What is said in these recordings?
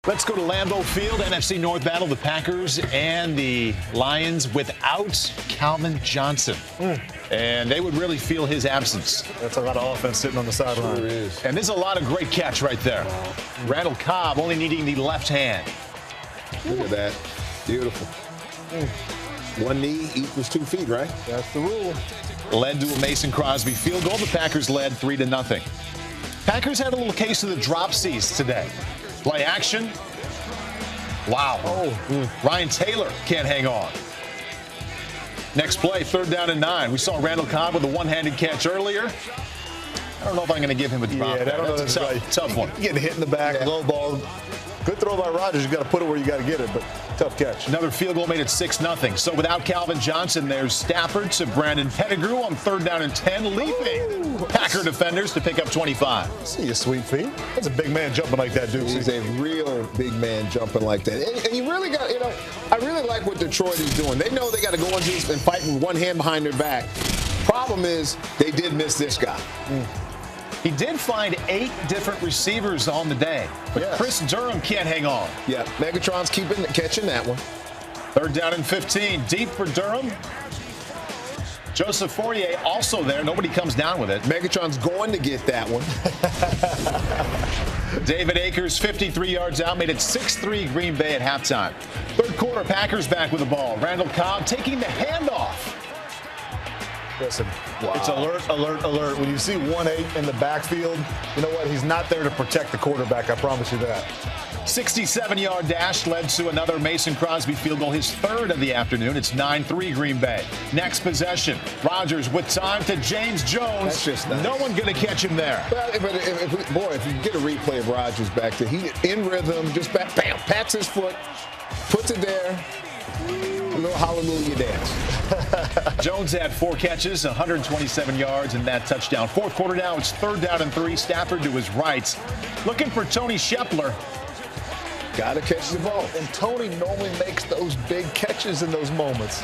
Let's go to Lambeau Field, NFC North battle, the Packers and the Lions without Calvin Johnson. And they would really feel his absence. That's a lot of offense sitting on the sideline. Sure is. And there's a lot of great catch right there. Randall Cobb only needing the left hand. Look at that. Beautiful. One knee equals 2 feet, right? That's the rule. Led to a Mason Crosby field goal. The Packers led 3-0. Packers had a little case of the drop C's today. Play action. Wow. Ryan Taylor can't hang on. Next play, 3rd down and 9. We saw Randall Cobb with a one-handed catch earlier. I don't know if I'm going to give him a drop. Yeah, That's a tough one. Getting hit in the back, low ball. Good throw by Rodgers. You got to put it where you got to get it, but tough catch. Another field goal made it 6-0. So without Calvin Johnson, there's Stafford to Brandon Pettigrew on 3rd down and 10, leaping Packer defenders to pick up 25. See your sweet feet. That's a big man jumping like that, dude. He's a real big man jumping like that. And you really got, I really like what Detroit is doing. They know they got to go into this and fight with one hand behind their back. Problem is, they did miss this guy. He did find 8 different receivers on the day, but Chris Durham can't hang on. Yeah, Megatron's catching that one. 3rd down and 15, deep for Durham. Joseph Fourier also there. Nobody comes down with it. Megatron's going to get that one. David Akers, 53 yards out, made it 6-3 Green Bay at halftime. 3rd quarter, Packers back with the ball. Randall Cobb taking the handoff. Listen, It's alert, alert, alert. When you see 1-8 in the backfield, you know what? He's not there to protect the quarterback. I promise you that. 67-yard dash led to another Mason Crosby field goal, his 3rd of the afternoon. It's 9-3 Green Bay. Next possession, Rodgers with time to James Jones. That's just nice. No one going to catch him there. Well, but if you get a replay of Rodgers back there, he in rhythm, just bam, pats his foot, puts it there. A little hallelujah dance. Jones had 4 catches, 127 yards, and that touchdown. 4th quarter now, it's 3rd down and 3. Stafford to his right. Looking for Tony Shepler. Got to catch the ball. And Tony normally makes those big catches in those moments.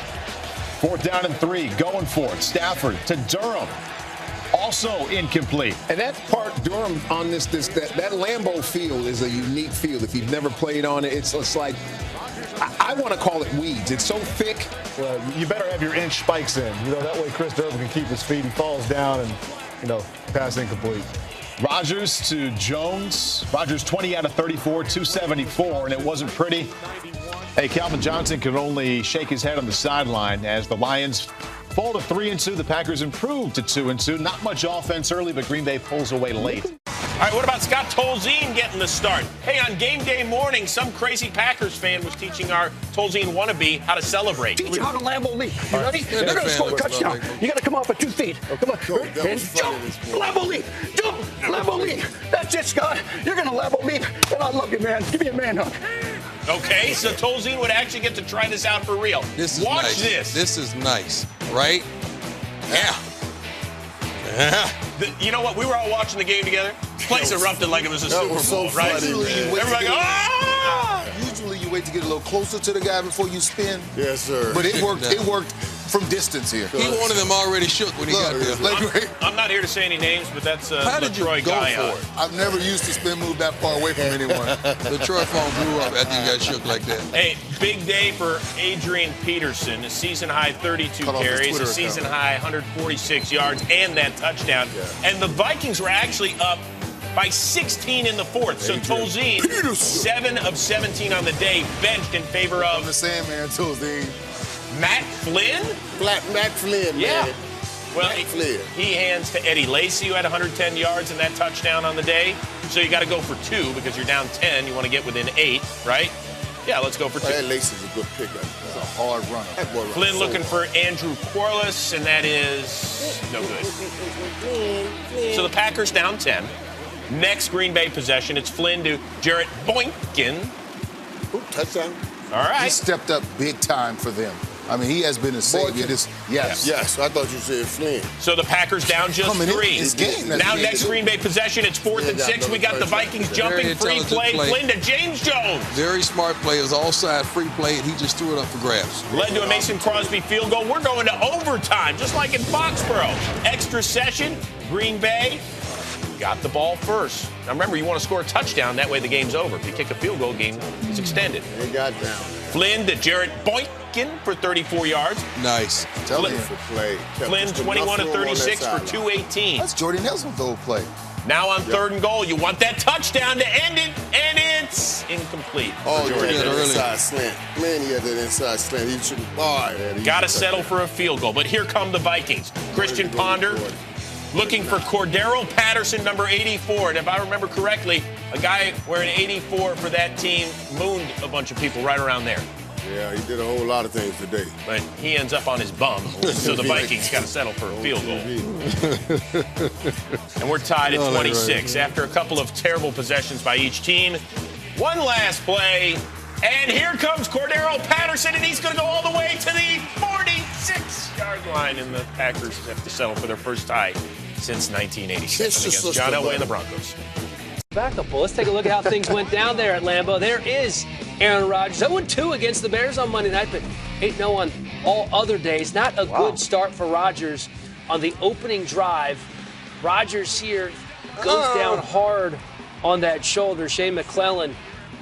4th down and 3, going for it. Stafford to Durham. Also incomplete. And that part, Durham, on that Lambeau field is a unique field. If you've never played on it, it's like, I want to call it weeds. It's so thick. Well, you better have your inch spikes in. That way Chris Durham can keep his feet. He falls down and, pass incomplete. Rodgers to Jones. Rodgers 20 out of 34, 274, and it wasn't pretty. Hey, Calvin Johnson could only shake his head on the sideline as the Lions fall to 3-2. The Packers improved to 2-2. Not much offense early, but Green Bay pulls away late. All right, what about Scott Tolzien getting the start? Hey, on game day morning, some crazy Packers fan was teaching our Tolzien wannabe how to celebrate. Teach you how to Lambeau leap. You ready? They're going to score a touchdown. You got to come off at 2 feet. Come on. And jump. Lambeau leap. Jump. Lambeau leap. That's it, Scott. You're going to Lambeau leap. And I love you, man. Give me a man hug. Okay, so Tolzien would actually get to try this out for real. Watch nice. this. This is nice, right? Yeah. You know what? We were all watching the game together. Place erupted like it was a Super Bowl, right? Everybody go, ah! Usually you wait to get a little closer to the guy before you spin. Yes, sir. But it worked. It worked from distance here. He wanted them already shook when he got there. I'm not here to say any names, but that's How did you LaTroy go Guion. for it? I've never used to spin move that far away from anyone. The Troy phone blew up after you got shook like that. Hey, big day for Adrian Peterson. A season-high 32 carries, a season-high 146 yards, and that touchdown. Yeah. And the Vikings were actually up by 16 in the 4th. So Tolzien, 7 of 17 on the day, benched in favor of... I'm the same, man, Tolzien. Matt Flynn? Matt Flynn, yeah. Man. Well, he hands to Eddie Lacy, who had 110 yards and that touchdown on the day. So you got to go for 2 because you're down 10. You want to get within 8, right? Yeah, let's go for 2. That Lacy's a good pickup. He's a hard runner. Flynn looking for Andrew Corliss, and that is no good. So the Packers down 10. Next Green Bay possession, it's Flynn to Jarrett Boykin. Touchdown. All right. He stepped up big time for them. I mean, he has been a savior. Yes, I thought you said Flynn. So the Packers down just 3. Now next Green Bay possession, it's 4th and 6. We got the Vikings jumping, free play. Flynn to James Jones. Very smart play. It was all side free play, and he just threw it up for grabs. Led to a Mason Crosby field goal. We're going to overtime, just like in Foxborough. Extra session, Green Bay got the ball first. Now remember, you want to score a touchdown. That way the game's over. If you kick a field goal, game is extended. He got down. Flynn to Jarrett Boykin for 34 yards. Nice. Tell him to play. Flynn 21 to 36 for 218. That's Jordy Nelson's old play. Now on 3rd and goal, you want that touchdown to end it, and it's incomplete. Oh, he Jordy. had that inside slant. Man, he had that inside slant. He shouldn't. Got to settle for a field goal. But here come the Vikings. Christian Ponder looking for Cordero Patterson, number 84. And if I remember correctly, a guy wearing 84 for that team mooned a bunch of people right around there. Yeah, he did a whole lot of things today. But he ends up on his bum, so the Vikings got to settle for a field goal. And we're tied at 26 after a couple of terrible possessions by each team. One last play, and here comes Cordero Patterson, and he's going to go all the way to the 46-yard line, and the Packers have to settle for their first tie since 1987 against John Elway and the Broncos. Back up, let's take a look at how things went down there at Lambeau. There is Aaron Rodgers, 0-2 against the Bears on Monday night, but 8-0 on all other days. Not a good start for Rodgers on the opening drive. Rodgers here goes down hard on that shoulder. Shane McClellan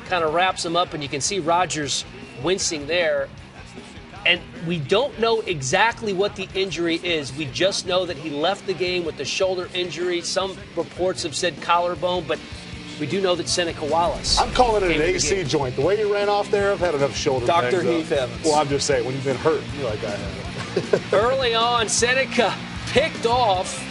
kind of wraps him up, and you can see Rodgers wincing there. And we don't know exactly what the injury is. We just know that he left the game with the shoulder injury. Some reports have said collarbone, but we do know that Seneca Wallace. I'm calling it an AC joint. The way he ran off there, I've had enough shoulder pains. Dr. Heath Evans. Well, I'm just saying, when you've been hurt, you're like, I haven't. Early on, Seneca picked off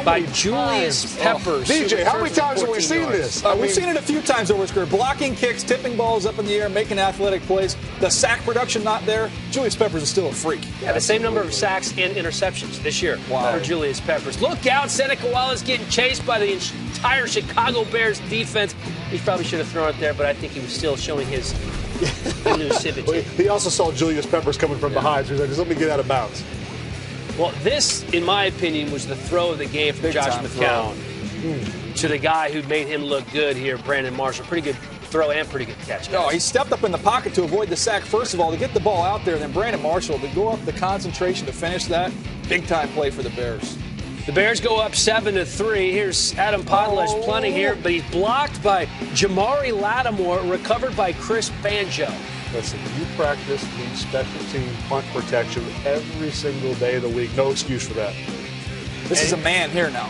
by Julius Peppers. DJ, how many times have we seen this? We've seen it a few times over his career. Blocking kicks, tipping balls up in the air, making athletic plays. The sack production not there. Julius Peppers is still a freak. Yeah, the same number of sacks and interceptions this year for Julius Peppers. Look out, Seneca Wallace getting chased by the entire Chicago Bears defense. He probably should have thrown it there, but I think he was still showing his elusivity. He also saw Julius Peppers coming from behind, so he's like, just let me get out of bounds. Well, this, in my opinion, was the throw of the game for Josh McCown to the guy who made him look good here, Brandon Marshall. Pretty good throw and pretty good catch. No, he stepped up in the pocket to avoid the sack, first of all, to get the ball out there. Then Brandon Marshall, to go up the concentration to finish that. Big-time play for the Bears. The Bears go up 7-3. Here's Adam Podlesh punting here, but he's blocked by Jamari Lattimore, recovered by Chris Banjo. Listen, you practice the special team punt protection every single day of the week. No excuse for that. This is a man here now.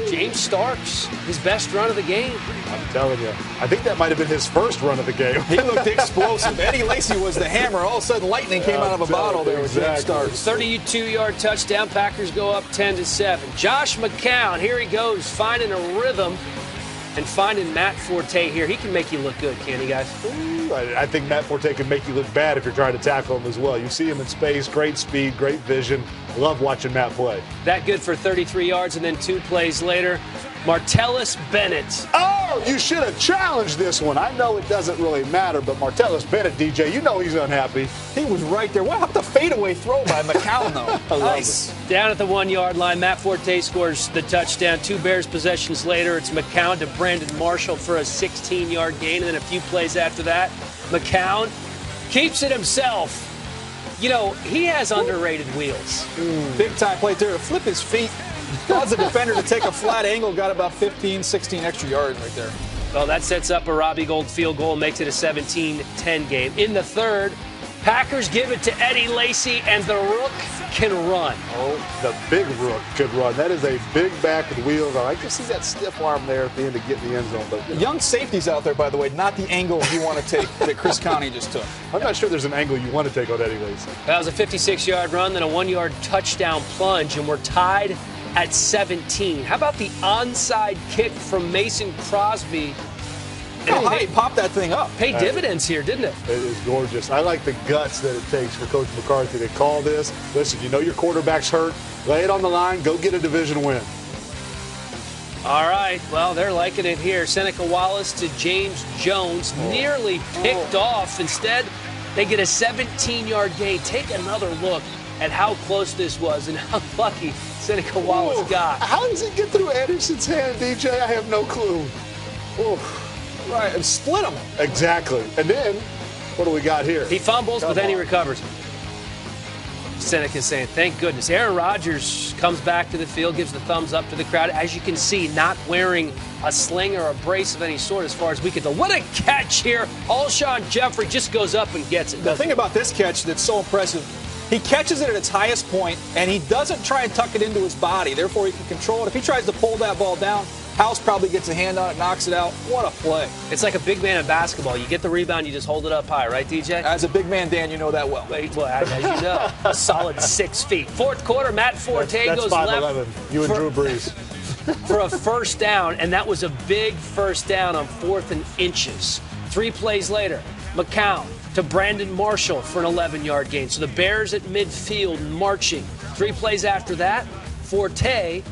James Starks, his best run of the game. I'm telling you. I think that might have been his first run of the game. He looked explosive. Eddie Lacy was the hammer. All of a sudden, lightning came out of a bottle there with James Starks. 32-yard touchdown. Packers go up 10-7. Josh McCown, here he goes, finding a rhythm and finding Matt Forte here. He can make you look good, can't he, guys? I think Matt Forte can make you look bad if you're trying to tackle him as well. You see him in space, great speed, great vision. Love watching Matt play. That good for 33 yards, and then 2 plays later, Martellus Bennett. Oh, you should have challenged this one. I know it doesn't really matter, but Martellus Bennett, DJ, you know he's unhappy. He was right there. What about the fadeaway throw by McCown, though? Nice. Down at the 1-yard line, Matt Forte scores the touchdown. 2 Bears possessions later, it's McCown to Brandon Marshall for a 16-yard gain, and then a few plays after that, McCown keeps it himself. You know, he has underrated wheels. Big-time play there to flip his feet. Caused the defender to take a flat angle, got about 15, 16 extra yards right there. Well, that sets up a Robbie Gould field goal and makes it a 17-10 game. In the third, Packers give it to Eddie Lacy, and the Rook can run. Oh, the big Rook could run. That is a big back with wheels on. I can see that stiff arm there at the end to get in the end zone. But you know. Young safeties out there, by the way, not the angle you want to take that Chris Conley just took. I'm not sure there's an angle you want to take on Eddie Lacy. That was a 56-yard run, then a 1-yard touchdown plunge, and we're tied at 17. How about the onside kick from Mason Crosby? How high he popped that thing up. Paid dividends here, didn't it? It is gorgeous. I like the guts that it takes for Coach McCarthy to call this. Listen, you know your quarterback's hurt. Lay it on the line. Go get a division win. All right. Well, they're liking it here. Seneca Wallace to James Jones. Nearly picked off. Instead, they get a 17-yard gain. Take another look at how close this was and how lucky Seneca Wallace got. How does it get through Anderson's hand, DJ? I have no clue. Right, and split him. Exactly. And then, what do we got here? He fumbles, but then he recovers. Seneca saying, thank goodness. Aaron Rodgers comes back to the field, gives the thumbs up to the crowd. As you can see, not wearing a sling or a brace of any sort as far as we can tell. What a catch here. Alshon Jeffrey just goes up and gets it. The thing about this catch that's so impressive, he catches it at its highest point, and he doesn't try and tuck it into his body. Therefore, he can control it. If he tries to pull that ball down, House probably gets a hand on it, knocks it out. What a play. It's like a big man in basketball. You get the rebound, you just hold it up high, right, DJ? As a big man, Dan, you know that well. Well, as you know, a solid 6 feet. Fourth quarter, Matt Forte that's goes 5'11". left. You and Drew Brees. For a first down, and that was a big first down on 4th and inches. 3 plays later, McCown to Brandon Marshall for an 11-yard gain. So the Bears at midfield marching. 3 plays after that, Forte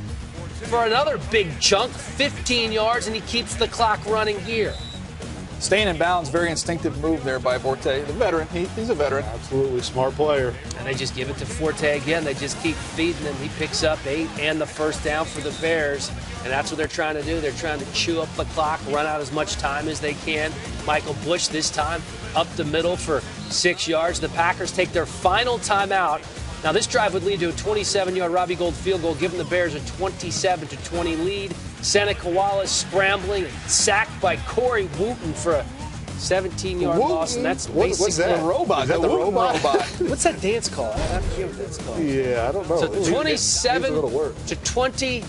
for another big chunk, 15 yards, and he keeps the clock running here. Staying in bounds, very instinctive move there by Forte. The veteran, he's a veteran. Absolutely smart player. And they just give it to Forte again. They just keep feeding him. He picks up 8 and the first down for the Bears. And that's what they're trying to do. They're trying to chew up the clock, run out as much time as they can. Michael Bush this time up the middle for 6 yards. The Packers take their final timeout. Now, this drive would lead to a 27-yard Robbie Gould field goal, giving the Bears a 27-20 lead. Seneca Wallace scrambling, sacked by Corey Wooten for a 17-yard loss, and that's basically what's that? The robot. Is that the robot? What's that dance called? I forget what that's called. Yeah, I don't know. So 27-20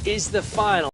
is the final.